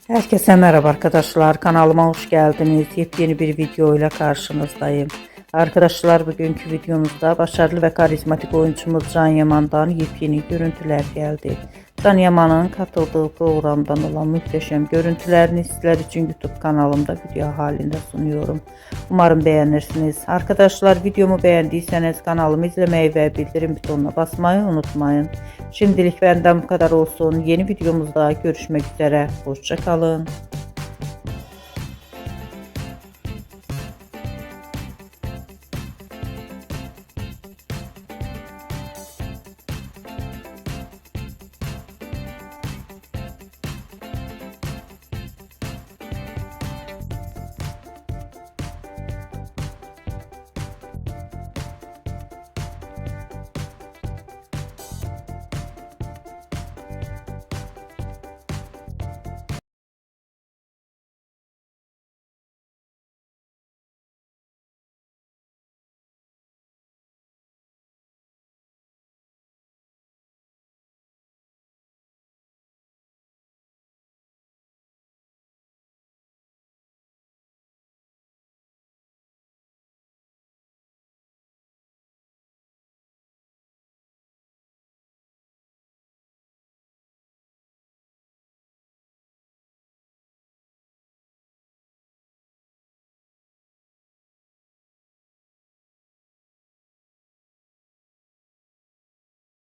Herkese merhaba arkadaşlar. Kanalıma hoş geldiniz. Yepyeni bir video ile karşınızdayım. Arkadaşlar bugünkü videomuzda başarılı ve karizmatik oyuncumuz Can Yaman'dan yepyeni görüntüler geldi. Can Yaman'ın katıldığı programdan olan muhteşem görüntülerini sizler için YouTube kanalımda video halinde sunuyorum. Umarım beğenirsiniz. Arkadaşlar videomu beğendiyseniz kanalımı izlemeyi ve bildirim butonuna basmayı unutmayın. Şimdilik benden bu kadar olsun. Yeni videomuzda görüşmek üzere. Hoşça kalın.